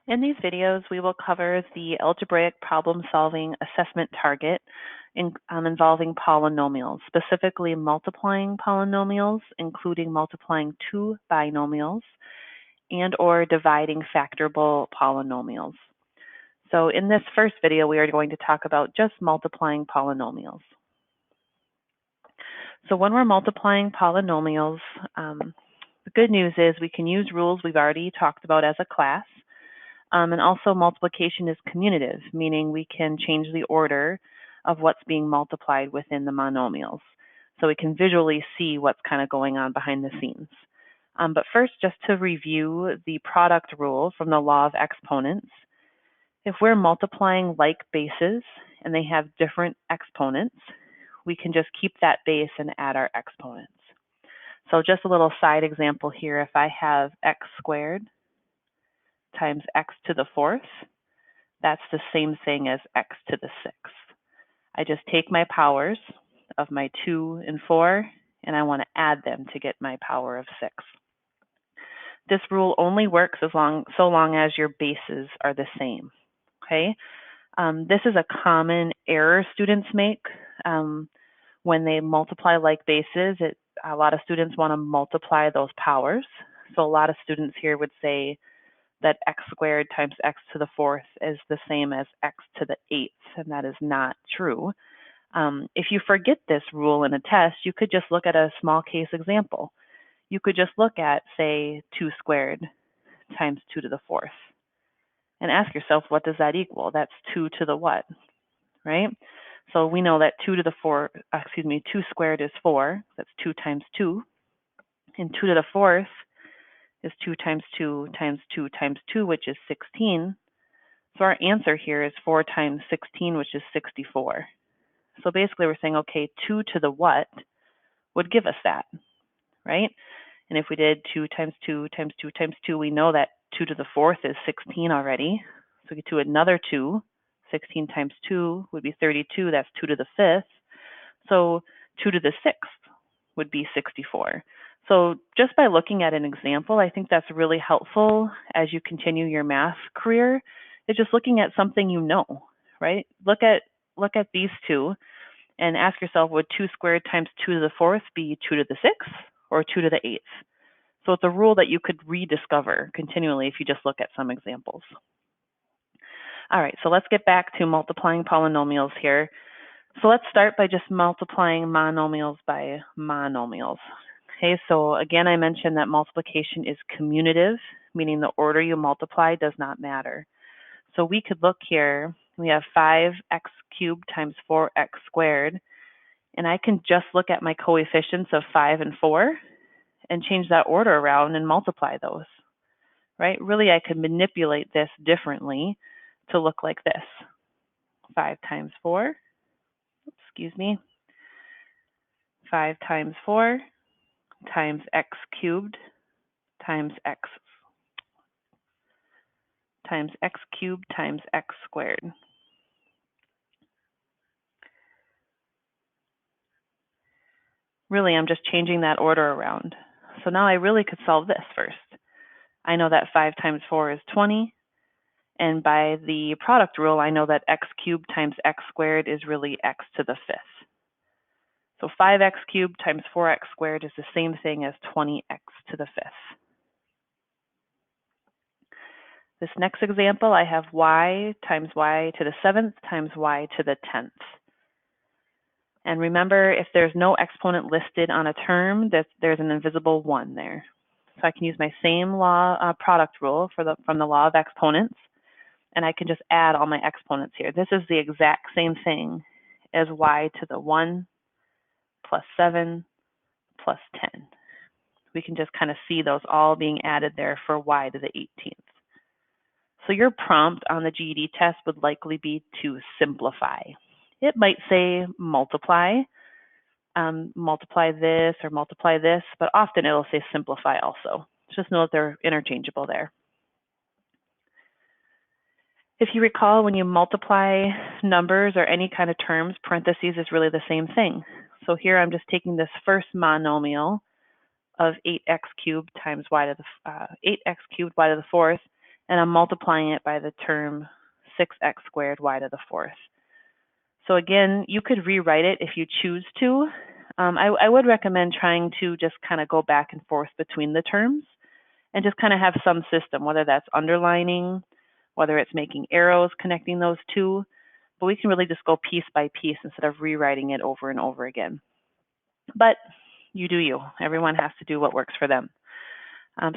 In these videos, we will cover the algebraic problem-solving assessment target involving polynomials, specifically multiplying polynomials, including multiplying two binomials, and or dividing factorable polynomials. So in this first video, we are going to talk about just multiplying polynomials. So when we're multiplying polynomials, the good news is we can use rules we've already talked about as a class. And also multiplication is commutative, meaning we can change the order of what's being multiplied within the monomials. So we can visually see what's kind of going on behind the scenes. But first, just to review the product rule from the law of exponents, if we're multiplying like bases and they have different exponents, we can just keep that base and add our exponents. So just a little side example here, if I have x squared times x to the fourth, that's the same thing as x to the sixth. I just take my powers of my 2 and 4, and I want to add them to get my power of 6. This rule only works so long as your bases are the same, okay? This is a common error students make when they multiply like bases. A lot of students want to multiply those powers. So a lot of students here would say that x squared times x to the fourth is the same as x to the eighth, and that is not true. If you forget this rule in a test, you could just look at a small case example. You could just look at, say, 2 squared times 2 to the fourth, and ask yourself, what does that equal? That's 2 to the what, right? So we know that 2 squared is 4, that's 2 times 2, and 2 to the fourth is 2 times 2 times 2 times 2, which is 16. So our answer here is 4 times 16, which is 64. So basically we're saying, okay, 2 to the what would give us that, right? And if we did 2 times 2 times 2 times 2, we know that 2 to the fourth is 16 already. So we get to another 2. 16 times 2 would be 32. That's 2 to the fifth. So 2 to the sixth would be 64. So just by looking at an example, I think that's really helpful as you continue your math career. It's just looking at something you know, right? Look at these two and ask yourself, would 2 squared times 2 to the fourth be 2 to the sixth or 2 to the eighth? So it's a rule that you could rediscover continually if you just look at some examples. All right, so let's get back to multiplying polynomials here. So let's start by just multiplying monomials by monomials. Okay, so again, I mentioned that multiplication is commutative, meaning the order you multiply does not matter. So we could look here, we have 5x cubed times 4x squared, and I can just look at my coefficients of 5 and 4 and change that order around and multiply those, right? Really, I could manipulate this differently to look like this. 5 times 4, 5 times 4 times x cubed times x cubed times x squared. Really, I'm just changing that order around. So now I really could solve this first. I know that 5 times 4 is 20, and by the product rule, I know that x cubed times x squared is really x to the fifth. So 5x cubed times 4x squared is the same thing as 20x to the fifth. This next example, I have y times y to the seventh times y to the 10th. And remember, if there's no exponent listed on a term, there's an invisible 1 there. So I can use my same law product rule from the law of exponents, and I can just add all my exponents here. This is the exact same thing as y to the 1 plus 7 plus 10. We can just kind of see those all being added there for y to the 18th. So your prompt on the GED test would likely be to simplify. It might say multiply, multiply this or multiply this, but often it'll say simplify also. Just know that they're interchangeable there. If you recall, when you multiply numbers or any kind of terms, parentheses is really the same thing. So here I'm just taking this first monomial of 8x cubed times y to the 8x cubed y to the fourth, and I'm multiplying it by the term 6x squared y to the fourth. So again, you could rewrite it if you choose to. I would recommend trying to just kind of go back and forth between the terms and just kind of have some system, whether that's underlining, whether it's making arrows connecting those two, but we can really just go piece by piece instead of rewriting it over and over again. But you do you. Everyone has to do what works for them.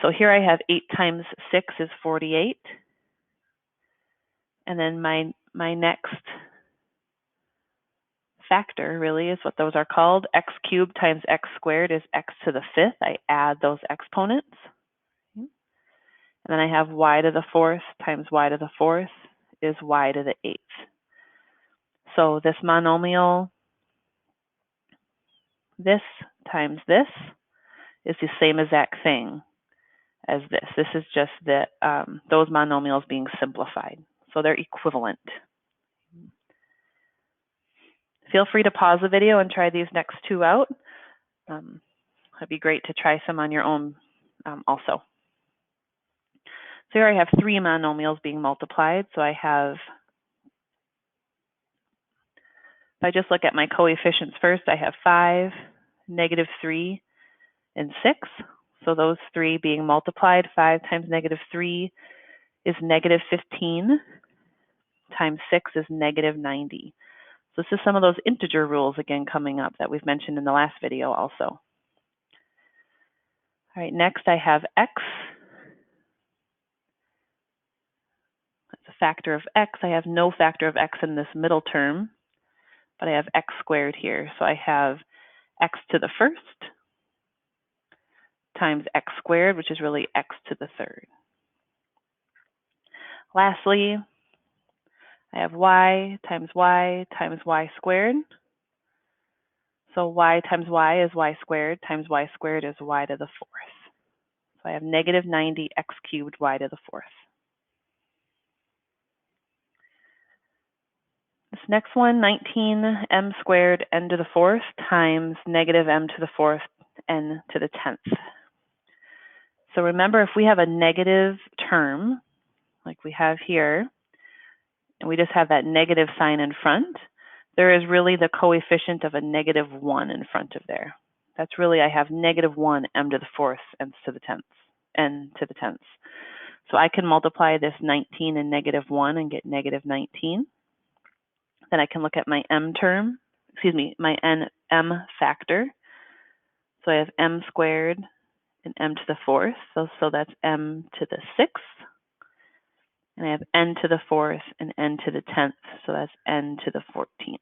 So here I have 8 times 6 is 48. And then my next factor really is what those are called. X cubed times x squared is x to the fifth. I add those exponents. And then I have y to the fourth times y to the fourth is y to the eighth. So this monomial, this times this, is the same exact thing as this. This is just those monomials being simplified. So they're equivalent. Feel free to pause the video and try these next two out. It'd be great to try some on your own also. So here I have 3 monomials being multiplied. So I have, if I just look at my coefficients first, I have 5, -3, and 6. So those 3 being multiplied, 5 times -3 is -15, times 6 is -90. So this is some of those integer rules again coming up that we've mentioned in the last video also. All right, next I have x. That's a factor of x. I have no factor of x in this middle term, but I have x squared here. So I have x to the first times x squared, which is really x to the third. Lastly, I have y times y times y squared. So y times y is y squared times y squared is y to the fourth. So I have -90 x cubed y to the fourth. This next one, 19 m squared n to the fourth times -m to the fourth n to the 10th. So remember, if we have a negative term, like we have here, and we just have that negative sign in front, there is really the coefficient of a -1 in front of there. That's really, I have -1 m to the fourth n to the 10th. So I can multiply this 19 and -1 and get -19. Then I can look at my m term, my m factor. So I have m squared and m to the fourth. So that's m to the sixth. And I have n to the fourth and n to the 10th. So that's n to the 14th.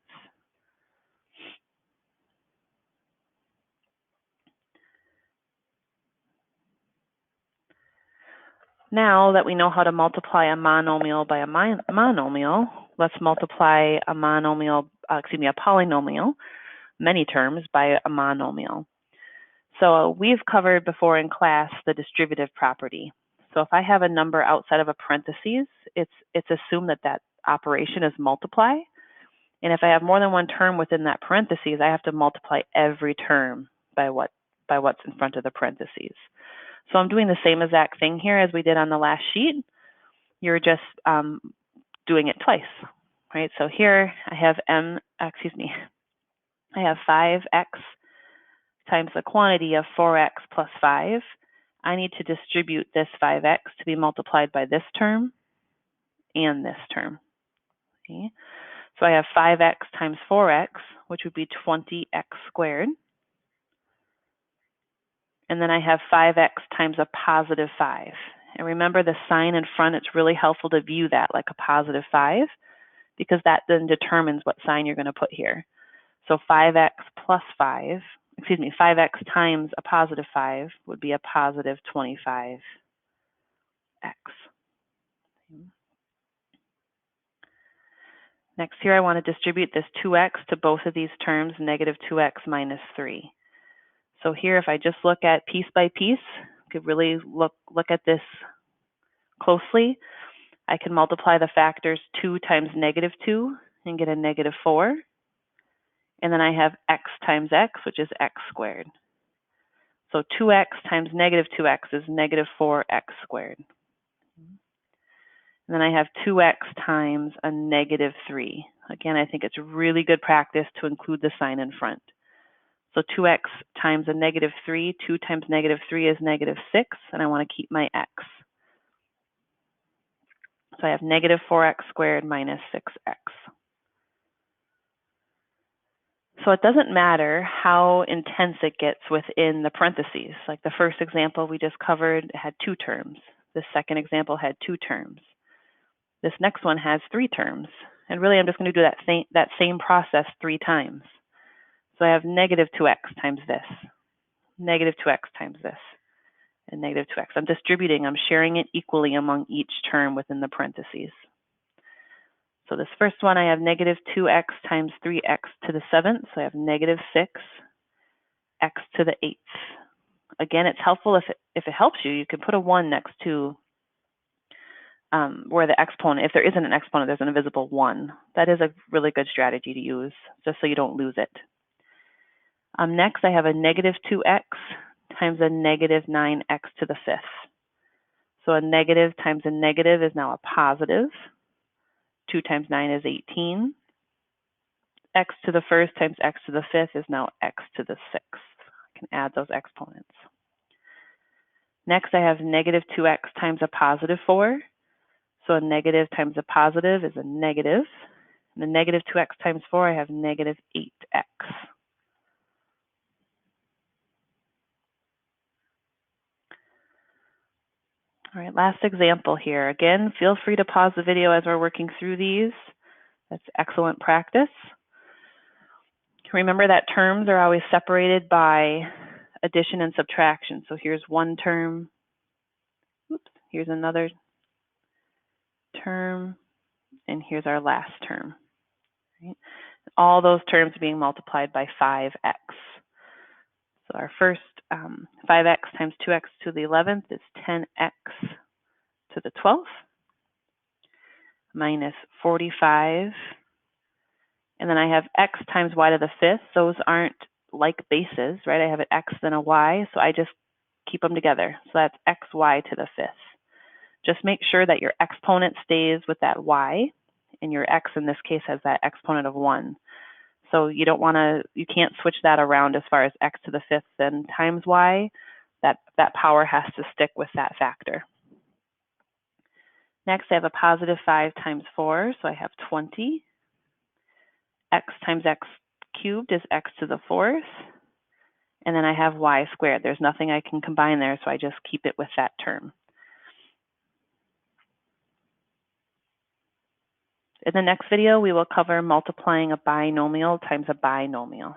Now that we know how to multiply a monomial by a monomial, let's multiply a polynomial, many terms, by a monomial. So we've covered before in class the distributive property. So if I have a number outside of a parentheses, it's assumed that that operation is multiply. And if I have more than one term within that parentheses, I have to multiply every term by what's in front of the parentheses. So I'm doing the same exact thing here as we did on the last sheet. You're just doing it twice, right? So here I have I have 5x times the quantity of 4x plus 5. I need to distribute this 5x to be multiplied by this term and this term. Okay? So I have 5x times 4x, which would be 20x squared. And then I have 5x times a positive 5. And remember the sign in front, it's really helpful to view that like a positive 5, because that then determines what sign you're going to put here. So 5x plus 5, 5x times a positive 5 would be a positive 25x. Next here, I want to distribute this 2x to both of these terms, -2x minus 3. So here, if I just look at piece by piece, I could really look at this closely. I can multiply the factors 2 times -2 and get a -4. And then I have x times x, which is x squared. So 2x times -2x is -4x squared. And then I have 2x times a negative 3. Again, I think it's really good practice to include the sign in front. So 2x times a negative 3, 2 times negative 3 is negative 6, and I want to keep my x. So I have negative 4x squared minus 6x. So it doesn't matter how intense it gets within the parentheses. Like the first example we just covered had 2 terms. The second example had 2 terms. This next one has 3 terms. And really, I'm just going to do that same process 3 times. So I have negative 2x times this, negative 2x times this, and negative 2x. I'm distributing, I'm sharing it equally among each term within the parentheses. So this first one, I have negative 2x times 3x to the 7th. So I have negative 6x to the 8th. Again, it's helpful if it helps you, you can put a 1 next to where the exponent, if there isn't an exponent, there's an invisible 1. That is a really good strategy to use, just so you don't lose it. Next, I have a negative 2x times a negative 9x to the 5th. So a negative times a negative is now a positive. 2 times 9 is 18. X to the 1st times x to the 5th is now x to the 6th. I can add those exponents. Next, I have negative 2x times a positive 4. So a negative times a positive is a negative. And the negative 2x times 4, I have negative 8x. All right, last example here. Again, feel free to pause the video as we're working through these. That's excellent practice. Remember that terms are always separated by addition and subtraction. So here's one term. Oops, here's another term. And here's our last term. Right? All those terms being multiplied by 5x. So our first 5x times 2x to the 11th is 10x to the 12th minus 45. And then I have x times y to the 5th. Those aren't like bases, right? I have an x then a y, so I just keep them together. So that's xy to the 5th. Just make sure that your exponent stays with that y, and your x in this case has that exponent of 1. So you can't switch that around as far as x to the 5th and times y. That power has to stick with that factor. Next, I have a positive 5 times 4, so I have 20. X times x cubed is x to the 4th. And then I have y squared. There's nothing I can combine there, so I just keep it with that term. In the next video, we will cover multiplying a binomial times a binomial.